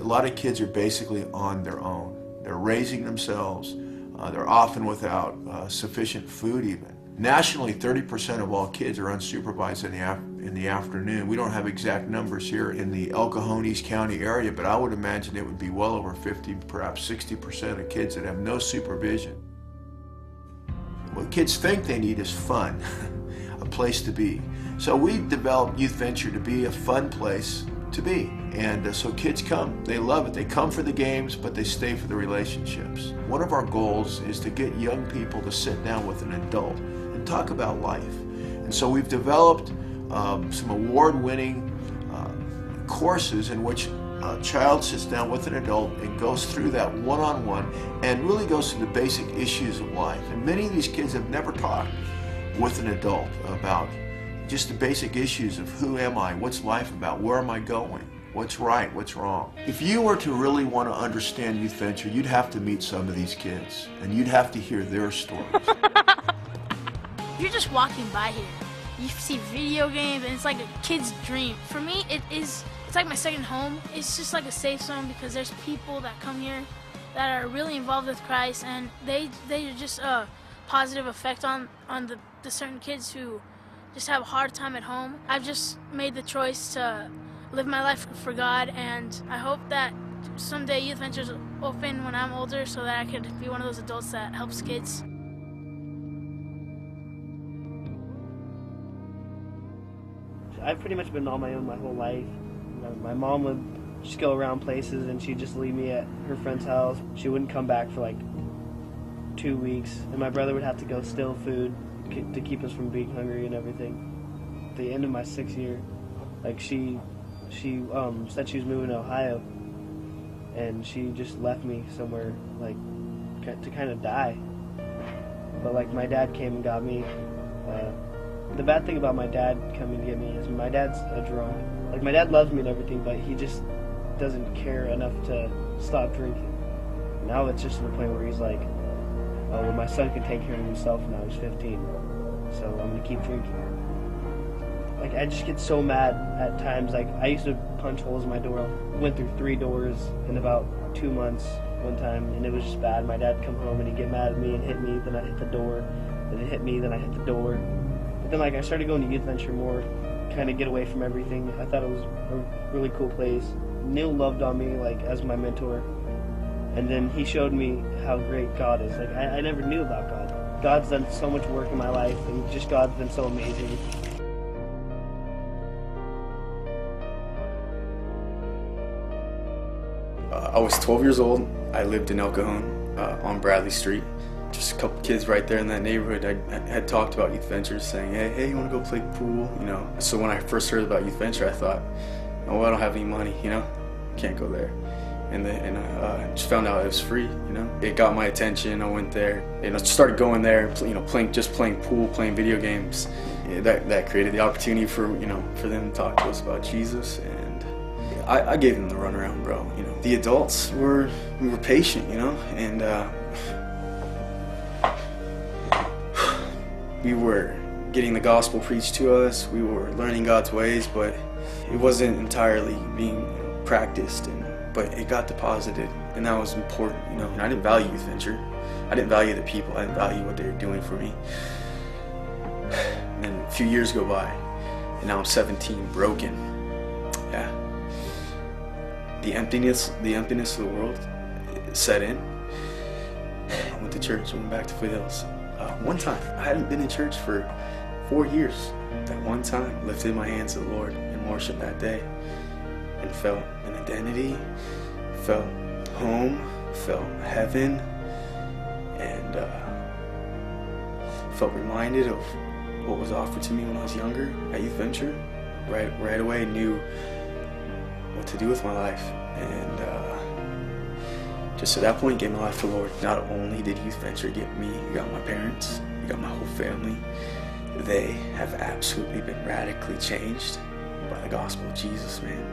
lot of kids are basically on their own. They're raising themselves. They're often without sufficient food even. Nationally, 30% of all kids are unsupervised in the afternoon. We don't have exact numbers here in the El Cajones County area, but I would imagine it would be well over 50, perhaps 60% of kids that have no supervision. What kids think they need is fun, a place to be. So we developed Youth Venture to be a fun place to be. And so kids come, they love it. They come for the games, but they stay for the relationships. One of our goals is to get young people to sit down with an adult and talk about life. And so we've developed some award-winning courses in which a child sits down with an adult and goes through that one-on-one and really goes through the basic issues of life. And many of these kids have never talked with an adult about just the basic issues of who am I, what's life about, where am I going, what's right, what's wrong. If you were to really want to understand Youth Venture, you'd have to meet some of these kids and you'd have to hear their stories. You're just walking by here. You see video games and it's like a kid's dream. For me, it's like my second home. It's just like a safe zone because there's people that come here that are really involved with Christ, and they just a positive effect on the certain kids who just have a hard time at home. I've just made the choice to live my life for God, and I hope that someday Youth Ventures open when I'm older so that I could be one of those adults that helps kids. I've pretty much been on my own my whole life. My mom would just go around places and she'd just leave me at her friend's house. She wouldn't come back for like 2 weeks, and my brother would have to go steal food to keep us from being hungry and everything. At the end of my 6th year, like she said she was moving to Ohio, and she just left me somewhere like to kind of die. But like my dad came and got me. The bad thing about my dad coming to get me is my dad's a drunk. Like my dad loves me and everything, but he just doesn't care enough to stop drinking. Now it's just to the point where he's like, oh, well, my son could take care of himself when I was 15, so I'm gonna keep drinking. Like I just get so mad at times. Like I used to punch holes in my door. Went through 3 doors in about 2 months one time, and it was just bad. My dad would come home and he'd get mad at me and hit me, then I hit the door, then he'd hit me, then I hit the door. But then like I started going to Youth Venture more, kind of get away from everything. I thought it was a really cool place. Neil loved on me like as my mentor, and then he showed me how great God is. Like I never knew about God. God's done so much work in my life, and just God's been so amazing. I was 12 years old. I lived in El Cajon on Bradley Street. Just a couple kids right there in that neighborhood. I had talked about Youth Ventures, saying, hey, you want to go play pool? You know. So when I first heard about Youth Venture, I thought, oh, I don't have any money, you know, can't go there. And I just found out it was free, you know. It got my attention. I went there, and I started going there, you know, playing pool, playing video games. Yeah, that created the opportunity for them to talk to us about Jesus, and I gave them the runaround, bro. You know, the adults we were patient, you know, and we were getting the gospel preached to us. We were learning God's ways, but it wasn't entirely being practiced, but it got deposited, and that was important, you know. And I didn't value Youth Venture. I didn't value the people. I didn't value what they were doing for me. And a few years go by, and now I'm 17, broken. Yeah. The emptiness of the world set in. I went to church. I went back to Foothills. One time, I hadn't been in church for 4 years. That one time, lifted my hands to the Lord in worship that day, and felt an identity, felt home, felt heaven, and felt reminded of what was offered to me when I was younger at Youth Venture. Right away, knew what to do with my life, and just at that point, gave my life to the Lord. Not only did Youth Venture get me, you got my parents, you got my whole family. They have absolutely been radically changed by the gospel of Jesus, man.